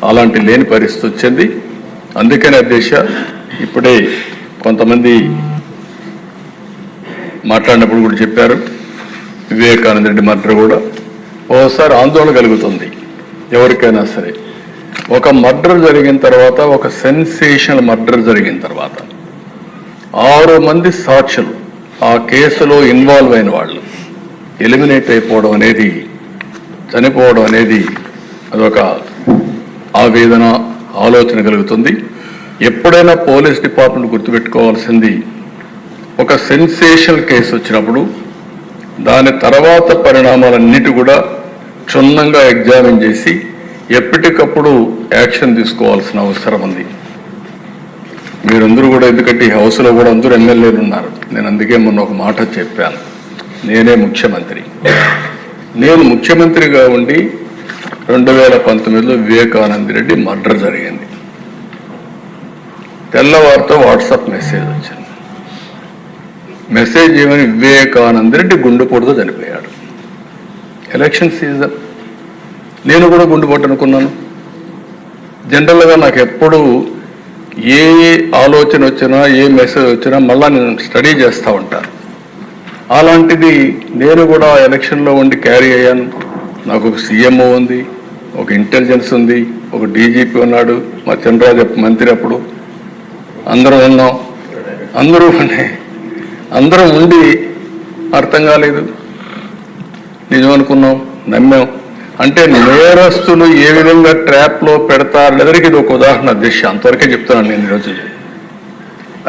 అలాంటి లేని పరిస్థితి వచ్చింది. అందుకనే అధ్యక్ష ఇప్పుడే కొంతమంది మాట్లాడినప్పుడు కూడా చెప్పారు, వివేకానంద రెడ్డి మర్డర్ కూడా ఓసారి ఆందోళన కలుగుతుంది ఎవరికైనా సరే. ఒక మర్డర్ జరిగిన తర్వాత, ఒక సెన్సేషనల్ మర్డర్ జరిగిన తర్వాత 6 మంది సాక్షులు ఆ కేసులో ఇన్వాల్వ్ అయిన వాళ్ళు ఎలిమినేట్ అయిపోవడం అనేది, చనిపోవడం అనేది అదొక ఆవేదన, ఆలోచన కలుగుతుంది. ఎప్పుడైనా పోలీస్ డిపార్ట్మెంట్ గుర్తుపెట్టుకోవాల్సింది, ఒక సెన్సేషనల్ కేసు వచ్చినప్పుడు దాని తర్వాత పరిణామాలన్నిటి కూడా క్షుణ్ణంగా ఎగ్జామిన్ చేసి ఎప్పటికప్పుడు యాక్షన్ తీసుకోవాల్సిన అవసరం ఉంది. మీరందరూ కూడా, ఎందుకంటే ఈ హౌస్లో కూడా అందరూ ఎమ్మెల్యేలు ఉన్నారు. నేను అందుకే మొన్న ఒక మాట చెప్పాను, నేనే ముఖ్యమంత్రి. నేను ముఖ్యమంత్రిగా ఉండి 2019లో వివేకానంద రెడ్డి మర్డర్ జరిగింది. తెల్లవారితో వాట్సాప్ మెసేజ్ వచ్చింది. మెసేజ్ ఏమని, వివేకానంద రెడ్డి గుండెపోటుతో చనిపోయాడు. ఎలక్షన్ సీజన్, నేను కూడా గుండెపోటు అనుకున్నాను. జనరల్గా నాకు ఎప్పుడు ఏ ఆలోచన వచ్చినా, ఏ మెసేజ్ వచ్చినా మళ్ళా నేను స్టడీ చేస్తూ ఉంటాను. అలాంటిది నేను కూడా ఎలక్షన్లో ఉండి క్యారీ అయ్యాను. నాకు ఒక సీఎంఓ ఉంది, ఒక ఇంటెలిజెన్స్ ఉంది, ఒక డీజీపీ ఉన్నాడు, మా చంద్రరాజు మంత్రి అప్పుడు, అందరం ఉన్నాం. అందరం ఉండి అర్థం కాలేదు, నిజం అనుకున్నాం, నమ్మాం. అంటే నేరస్తులు ఏ విధంగా ట్రాప్లో పెడతారు ఎదురికి ఇది ఒక ఉదాహరణ అధ్యక్ష. అంతవరకే చెప్తున్నాను నేను ఈరోజు.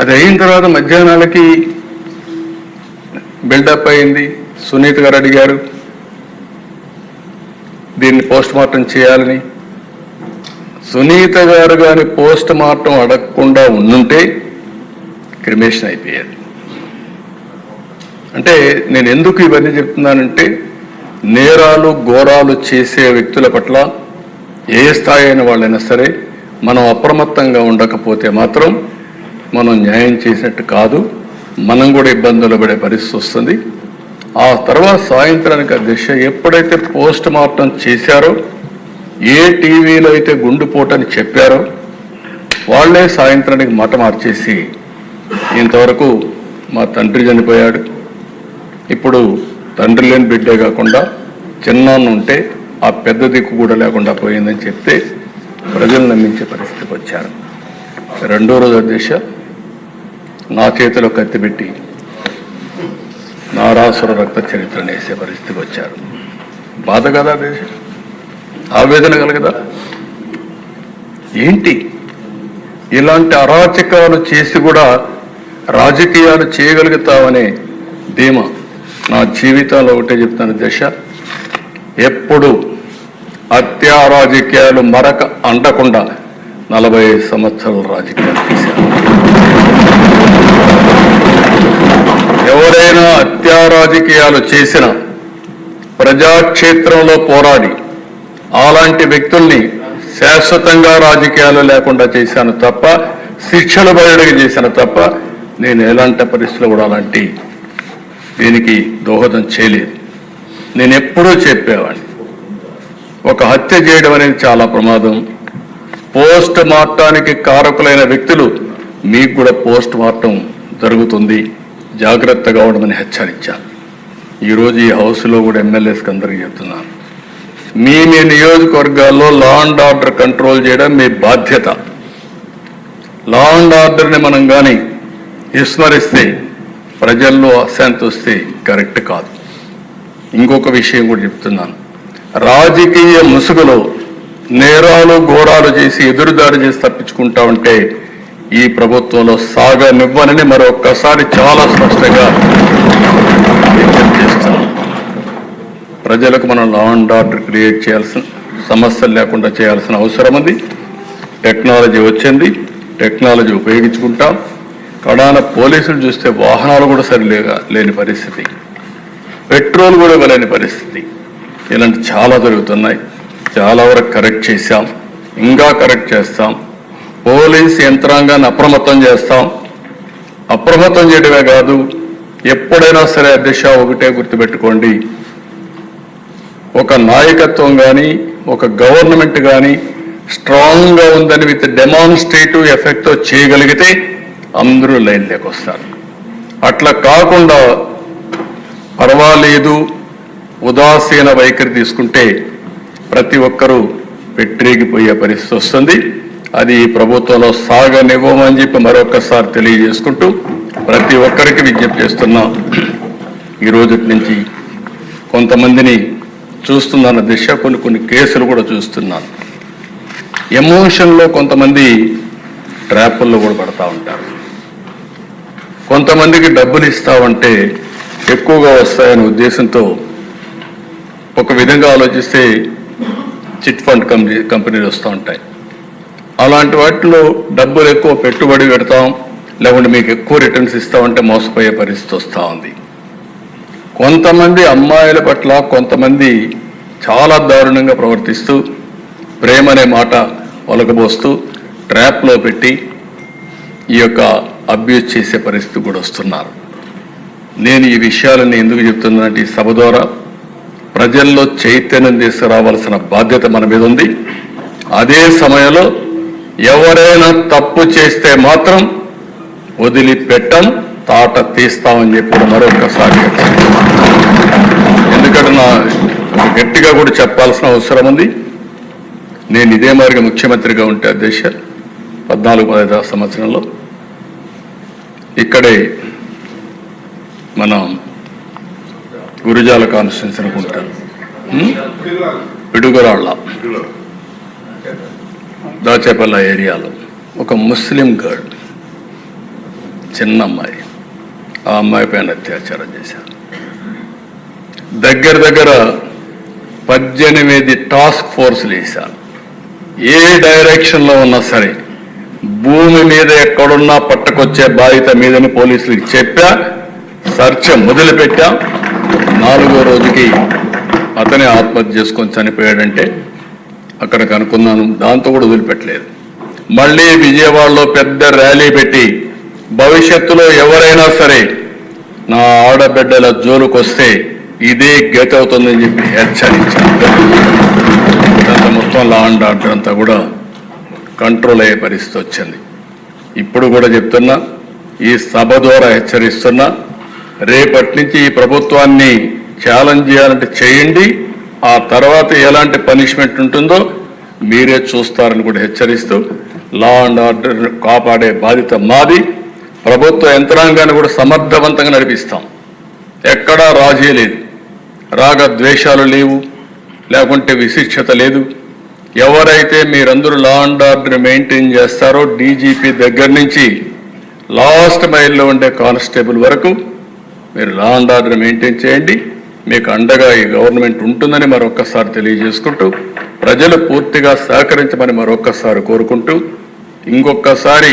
అది అయిన తర్వాత మధ్యాహ్నాలకి బిల్డప్ అయింది. సునీత గారు అడిగారు దీన్ని పోస్ట్ మార్టం చేయాలని. సునీత గారు కానీ పోస్ట్ మార్టం అడగకుండా ఉండుంటే క్రిమేషన్ అయిపోయారు. అంటే నేను ఎందుకు ఇవన్నీ చెప్తున్నానంటే, నేరాలు ఘోరాలు చేసే వ్యక్తుల పట్ల ఏ స్థాయి అయిన వాళ్ళైనా సరే మనం అప్రమత్తంగా ఉండకపోతే మాత్రం మనం న్యాయం చేసినట్టు కాదు, మనం కూడా ఇబ్బందులు పడే పరిస్థితి వస్తుంది. ఆ తర్వాత సాయంత్రానికి అధ్యక్ష ఎప్పుడైతే పోస్ట్ మార్టం చేశారో, ఏ టీవీలో అయితే గుండెపోటని చెప్పారో వాళ్లే సాయంత్రానికి మాట మార్చేసి ఇంతవరకు మా తండ్రి చనిపోయాడు, ఇప్పుడు తండ్రి లేని బిడ్డే కాకుండా చిన్నాన్న ఉంటే ఆ పెద్ద దిక్కు కూడా లేకుండా పోయిందని చెప్తే ప్రజలు నమ్మించే పరిస్థితికి వచ్చారు. రెండో రోజు అధ్యక్ష నా చేతిలో కత్తి పెట్టి నారాసుర రక్త చరిత్రను వేసే పరిస్థితికి వచ్చారు. బాధ కదా అధ్యక్ష, ఆవేదన కలగదా? ఏంటి ఇలాంటి అరాచకాలు చేసి కూడా రాజకీయాలు చేయగలుగుతావనే ధీమా నా జీవితంలో ఒకటే చెప్తాను దశ, ఎప్పుడు హత్యా రాజకీయాలు మరక అంటకుండా 45 సంవత్సరాల రాజకీయాలు చేశాను. ఎవరైనా హత్యా రాజకీయాలు చేసిన ప్రజాక్షేత్రంలో పోరాడి అలాంటి వ్యక్తుల్ని శాశ్వతంగా రాజకీయాలు లేకుండా చేశాను తప్ప, శిక్షలు బయటకు చేశాను తప్ప, నేను ఎలాంటి పరిస్థితులు కూడా అలాంటి దీనికి దోహదం చేయలేదు. నేను ఎప్పుడూ చెప్పేవాడిని, ఒక హత్య చేయడం అనేది చాలా ప్రమాదం. పోస్ట్ మార్టానికి కారకులైన వ్యక్తులు మీకు కూడా పోస్ట్ మార్టం జరుగుతుంది, జాగ్రత్తగా ఉండమని హెచ్చరించాను. ఈరోజు ఈ హౌస్లో కూడా ఎమ్మెల్యేస్కి అందరికీ చెప్తున్నాను, మీ నియోజకవర్గాల్లో లా అండ్ ఆర్డర్ కంట్రోల్ చేయడం మీ బాధ్యత. లా అండ్ ఆర్డర్ని మనం కానీ విస్మరిస్తే, ప్రజల్లో అశాంతి వస్తే కరెక్ట్ కాదు. ఇంకొక విషయం కూడా చెప్తున్నాను, రాజకీయ ముసుగులో నేరాలు ఘోరాలు చేసి ఎదురుదాడి చేసి తప్పించుకుంటా ఉంటే ఈ ప్రభుత్వంలో సాగనివ్వనని మరొక్కసారి చాలా స్పష్టంగా విజ్ఞప్తి చేస్తాను. ప్రజలకు మనం లా అండ్ ఆర్డర్ క్రియేట్ చేయాల్సిన, సమస్యలు లేకుండా చేయాల్సిన అవసరం ఉంది. టెక్నాలజీ వచ్చింది, టెక్నాలజీ ఉపయోగించుకుంటాం. కడాన పోలీసులు చూస్తే వాహనాలు కూడా లేని పరిస్థితి, పెట్రోల్ కూడా ఇవ్వలేని పరిస్థితి. ఇలాంటి చాలా జరుగుతున్నాయి. చాలా వరకు కరెక్ట్ చేశాం, ఇంకా కరెక్ట్ చేస్తాం. పోలీస్ యంత్రాంగాన్ని అప్రమత్తం చేస్తాం. అప్రమత్తం చేయడమే కాదు, ఎప్పుడైనా సరే అధ్యక్ష ఒకటే గుర్తుపెట్టుకోండి, ఒక నాయకత్వం కానీ, ఒక గవర్నమెంట్ కానీ స్ట్రాంగ్గా ఉందని విత్ డెమాన్స్ట్రేటివ్ ఎఫెక్ట్తో చేయగలిగితే అందరూ లైన్లోకి వస్తారు. అట్లా కాకుండా పర్వాలేదు ఉదాసీన వైఖరి తీసుకుంటే ప్రతి ఒక్కరూ పెట్టిరేగిపోయే పరిస్థితి వస్తుంది. అది ఈ ప్రభుత్వంలో సాగనివ్వమని చెప్పి మరొకసారి తెలియజేసుకుంటూ ప్రతి ఒక్కరికి విజ్ఞప్తి చేస్తున్నాం. ఈ రోజు నుంచి కొంతమందిని చూస్తున్నాను దిశ, కొన్ని కేసులు కూడా చూస్తున్నాను. ఎమోషన్లో కొంతమంది ట్రాపుల్లో కూడా పడతా ఉంటారు. కొంతమందికి డబ్బులు ఇస్తామంటే ఎక్కువగా వస్తాయనే ఉద్దేశంతో ఒక విధంగా ఆలోచిస్తే చిట్ ఫండ్ కంపెనీలు వస్తూ ఉంటాయి. అలాంటి వాటిలో డబ్బులు ఎక్కువ పెట్టుబడి పెడతాం, లేకుంటే మీకు ఎక్కువ రిటర్న్స్ ఇస్తామంటే మోసపోయే పరిస్థితి వస్తూ ఉంది. కొంతమంది అమ్మాయిల పట్ల కొంతమంది చాలా దారుణంగా ప్రవర్తిస్తూ ప్రేమ అనే మాట ఒలకబోస్తూ ట్రాప్లో పెట్టి ఈ యొక్క అబ్యూజ్ చేసే పరిస్థితి కూడా వస్తున్నారు. నేను ఈ విషయాలను ఎందుకు చెప్తున్నానంటే ఈ సభ ద్వారా ప్రజల్లో చైతన్యం తీసుకురావాల్సిన బాధ్యత మన మీద ఉంది. అదే సమయంలో ఎవరైనా తప్పు చేస్తే మాత్రం వదిలిపెట్టం, తాట తీస్తామని చెప్పి మరొకసారి ఎందుకంటే నా గట్టిగా కూడా చెప్పాల్సిన అవసరం ఉంది. నేను ఇదే మాదిరిగా ముఖ్యమంత్రిగా ఉంటే అధ్యక్ష 14-15 సంవత్సరంలో ఇక్కడే మనం గురుజాల కాన్స్టిట్యున్సీ అనుకుంటాను, పిడుగురాళ్ళ దాచేపల్లి ఏరియాలో ఒక ముస్లిం గర్ల్, చిన్న అమ్మాయి, ఆ అమ్మాయి పైన అత్యాచారం చేశారు. దగ్గర 18 టాస్క్ ఫోర్స్లు వేశారు. ఏ డైరెక్షన్లో ఉన్నా సరే భూమి మీద ఎక్కడున్నా పట్టుకొచ్చే బాధ్యత మీదని పోలీసులకు చెప్పా. సర్చ్ మొదలుపెట్టా. 4వ రోజుకి అతనే ఆత్మహత్య చేసుకొని చనిపోయాడంటే అక్కడ కనుక్కున్నాను. దాంతో కూడా వదిలిపెట్టలేదు. మళ్ళీ విజయవాడలో పెద్ద ర్యాలీ పెట్టి భవిష్యత్తులో ఎవరైనా సరే నా ఆడబిడ్డల జోలుకు వస్తే ఇదే గతి అవుతుందని చెప్పి హెచ్చరించాను. మొత్తం లా అండ్ ఆర్డర్ అంతా కూడా కంట్రోల్ అయ్యే పరిస్థితి వచ్చింది. ఇప్పుడు కూడా చెప్తున్నా, ఈ సభ ద్వారా హెచ్చరిస్తున్నా, రేపటి నుంచి ఈ ప్రభుత్వాన్ని ఛాలెంజ్ చేయాలంటే చేయండి. ఆ తర్వాత ఎలాంటి పనిష్మెంట్ ఉంటుందో మీరే చూస్తారని కూడా హెచ్చరిస్తూ లా అండ్ ఆర్డర్ కాపాడే బాధ్యత మాది. ప్రభుత్వ యంత్రాంగాన్ని కూడా సమర్థవంతంగా నడిపిస్తాం. ఎక్కడా రాజీ లేదు, రాగద్వేషాలు లేవు, లేకుంటే విశిక్షత లేదు. ఎవరైతే మీరందరూ లా అండ్ ఆర్డర్ మెయింటైన్ చేస్తారో డీజీపీ దగ్గర నుంచి లాస్ట్ మైల్లో ఉండే కానిస్టేబుల్ వరకు మీరు లా అండ్ ఆర్డర్ మెయింటైన్ చేయండి. మీకు అండగా ఈ గవర్నమెంట్ ఉంటుందని మరొక్కసారి తెలియజేసుకుంటూ ప్రజలు పూర్తిగా సహకరించమని మరొక్కసారి కోరుకుంటూ, ఇంకొకసారి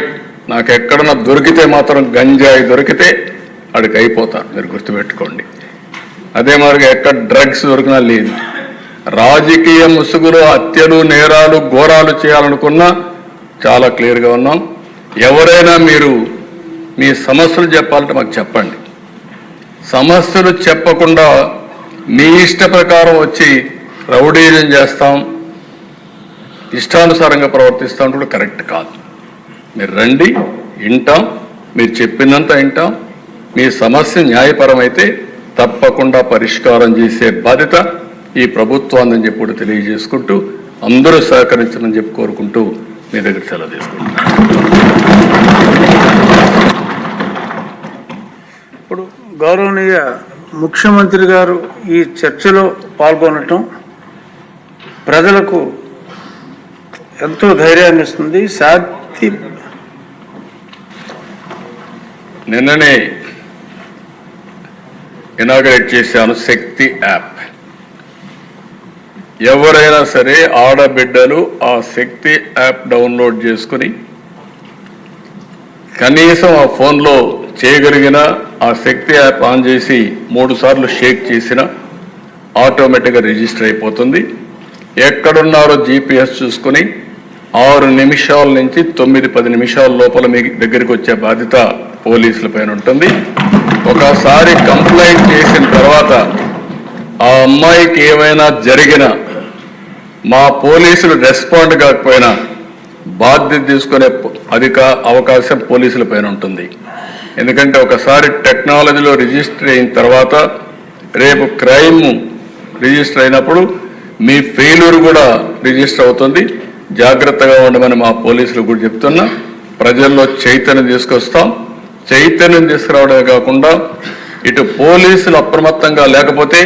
నాకు ఎక్కడన్నా దొరికితే మాత్రం గంజాయి దొరికితే అడికి అయిపోతాను, మీరు గుర్తుపెట్టుకోండి. అదే మాదిరిగా ఎక్కడ డ్రగ్స్ దొరికినా లేదు. రాజకీయ ముసుగులో హత్యలు, నేరాలు, ఘోరాలు చేయాలనుకున్నా చాలా క్లియర్గా ఉన్నాం. ఎవరైనా మీరు మీ సమస్యలు చెప్పాలంటే మాకు చెప్పండి. సమస్యలు చెప్పకుండా మీ ఇష్ట ప్రకారం వచ్చి రౌడీజం చేస్తాం, ఇష్టానుసారంగా ప్రవర్తిస్తాం కూడా కరెక్ట్ కాదు. మీరు రండి, వింటాం, మీరు చెప్పినంత వింటాం. మీ సమస్య న్యాయపరమైతే తప్పకుండా పరిష్కారం చేసే బాధ్యత ఈ ప్రభుత్వాన్ని చెప్పి తెలియజేసుకుంటూ అందరూ సహకరించమని చెప్పి కోరుకుంటూ మీ దగ్గర సెలవు తీసుకుంటున్నాను. ఇప్పుడు గౌరవనీయ ముఖ్యమంత్రి గారు ఈ చర్చలో పాల్గొనటం ప్రజలకు ఎంతో ధైర్యాన్ని ఇస్తుంది. నిన్ననే ఇనాగరేట్ చేశాను శక్తి యాప్. ఎవరైనా సరే ఆడబిడ్డలు ఆ శక్తి యాప్ డౌన్లోడ్ చేసుకుని కనీసం ఆ ఫోన్లో చేయగలిగిన ఆ శక్తి యాప్ ఆన్ చేసి 3 సార్లు షేక్ చేసిన ఆటోమేటిక్గా రిజిస్టర్ అయిపోతుంది. ఎక్కడున్నారో జీపీఎస్ చూసుకుని 6 నిమిషాల నుంచి 9-10 నిమిషాల లోపల మీ దగ్గరికి వచ్చే బాధ్యత పోలీసుల పైన ఉంటుంది. ఒకసారి కంప్లైంట్ చేసిన తర్వాత ఆ అమ్మాయికి ఏమైనా జరిగినా మా పోలీసులు రెస్పాండ్ కాకపోయినా బాధ్యత తీసుకునే అవకాశం పోలీసుల పైన ఉంటుంది. ఎందుకంటే ఒకసారి టెక్నాలజీలో రిజిస్టర్ అయిన తర్వాత రేపు క్రైమ్ రిజిస్టర్ అయినప్పుడు మీ ఫెయిల్యూర్ కూడా రిజిస్టర్ అవుతుంది. జాగ్రత్తగా ఉండమని మా పోలీసులు కూడా చెప్తున్నా. ప్రజల్లో చైతన్యం తీసుకొస్తాం. చైతన్యం తీసుకురావడమే కాకుండా ఇటు పోలీసులు అప్రమత్తంగా లేకపోతే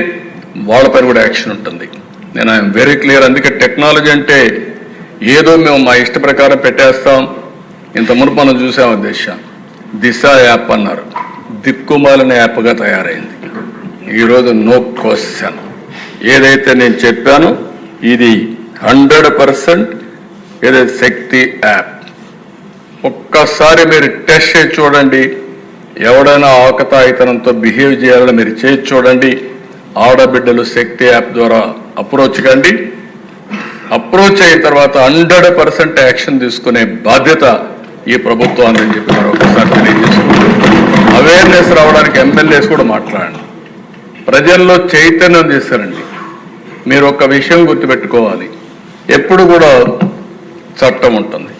వాళ్ళపైన కూడా యాక్షన్ ఉంటుంది. నేను ఐఎమ్ వెరీ క్లియర్. అందుకే టెక్నాలజీ అంటే ఏదో మేము మా ఇష్ట ప్రకారం పెట్టేస్తాం. ఇంత మునుపు మనం చూసాం దిశ యాప్ అన్నారు, దిక్కుమాలిన యాప్గా తయారైంది. ఈరోజు నో క్వశ్చన్. ఏదైతే నేను చెప్పానో ఇది 100% ఏదైతే శక్తి యాప్. ఒక్కసారి మీరు టెస్ట్ చేసి చూడండి. ఎవడైనా ఆకతాయితనంతో బిహేవ్ చేయాలని మీరు చేసి చూడండి. ఆడబిడ్డలు శక్తి యాప్ ద్వారా అప్రోచ్ కండి. అప్రోచ్ అయిన తర్వాత 100% యాక్షన్ తీసుకునే బాధ్యత ఈ ప్రభుత్వాన్ని అని చెప్పి మరొకసారి తెలియజేసుకుంటాం. అవేర్నెస్ రావడానికి ఎమ్మెల్యేస్ కూడా మాట్లాడండి. ప్రజల్లో చైతన్యం చేస్తారండి. మీరు ఒక విషయం గుర్తుపెట్టుకోవాలి, ఎప్పుడు కూడా చట్టం ఉంటుంది,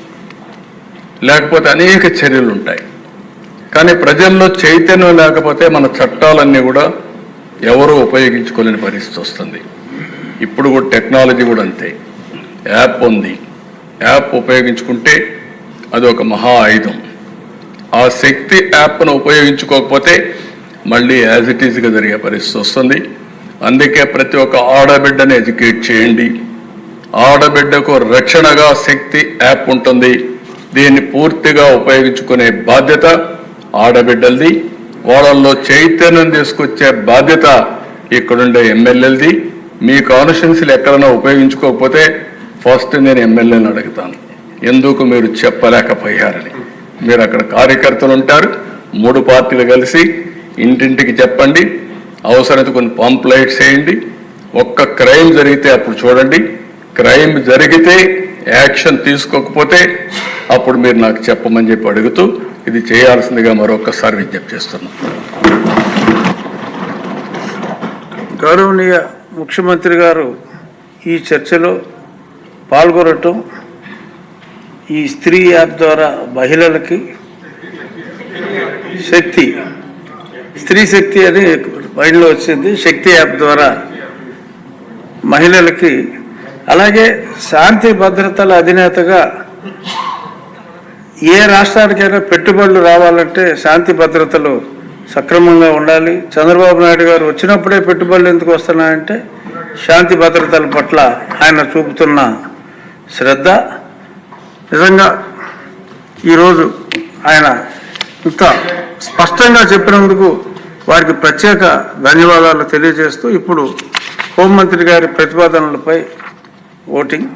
లేకపోతే అనేక చర్యలు ఉంటాయి. కానీ ప్రజల్లో చైతన్యం లేకపోతే మన చట్టాలన్నీ కూడా ఎవరూ ఉపయోగించుకోలేని పరిస్థితి వస్తుంది. ఇప్పుడు కూడా టెక్నాలజీ కూడా అంతే. యాప్ ఉంది, యాప్ ఉపయోగించుకుంటే అది ఒక మహా ఆయుధం. ఆ శక్తి యాప్ను ఉపయోగించుకోకపోతే మళ్ళీ యాజ్ ఇట్ ఈజ్గా జరిగే పరిస్థితి వస్తుంది. అందుకే ప్రతి ఒక్క ఆడబిడ్డని ఎడ్యుకేట్ చేయండి. ఆడబిడ్డకు రక్షణగా శక్తి యాప్ ఉంటుంది. దీన్ని పూర్తిగా ఉపయోగించుకునే బాధ్యత ఆడబిడ్డలది. వాళ్ళల్లో చైతన్యం తీసుకొచ్చే బాధ్యత ఇక్కడుండే ఎమ్మెల్యేలది. మీ కాన్స్టిట్యున్సీలు ఎక్కడైనా ఉపయోగించుకోకపోతే ఫస్ట్ నేను ఎమ్మెల్యేని అడుగుతాను, ఎందుకు మీరు చెప్పలేకపోయారని. మీరు అక్కడ కార్యకర్తలు ఉంటారు, 3 పార్టీలు కలిసి ఇంటింటికి చెప్పండి. అవసరమైతే కొన్ని పాంప్లైట్స్ వేయండి. ఒక్క క్రైమ్ జరిగితే అప్పుడు చూడండి. క్రైమ్ జరిగితే యాక్షన్ తీసుకోకపోతే అప్పుడు మీరు నాకు చెప్పమని చెప్పి అడుగుతూ ఇది చేయాల్సిందిగా మరొకసారి విజ్ఞప్తి చేస్తున్నాం. గౌరవనీయ ముఖ్యమంత్రి గారు ఈ చర్చలో పాల్గొనటం, ఈ స్త్రీ యాప్ ద్వారా మహిళలకి స్త్రీ శక్తి అని మైండ్లో వచ్చింది. శక్తి యాప్ ద్వారా మహిళలకి, అలాగే శాంతి భద్రతల అధినేతగా ఏ రాష్ట్రానికైనా పెట్టుబడులు రావాలంటే శాంతి భద్రతలు సక్రమంగా ఉండాలి. చంద్రబాబు నాయుడు గారు వచ్చినప్పుడే పెట్టుబడులు ఎందుకు వస్తున్నాయంటే శాంతి భద్రతల పట్ల ఆయన చూపుతున్న శ్రద్ధ. నిజంగా ఈరోజు ఆయన ఇంత స్పష్టంగా చెప్పినందుకు వారికి ప్రత్యేక ధన్యవాదాలు తెలియజేస్తూ ఇప్పుడు హోంమంత్రి గారి ప్రతిపాదనలపై ఓటింగ్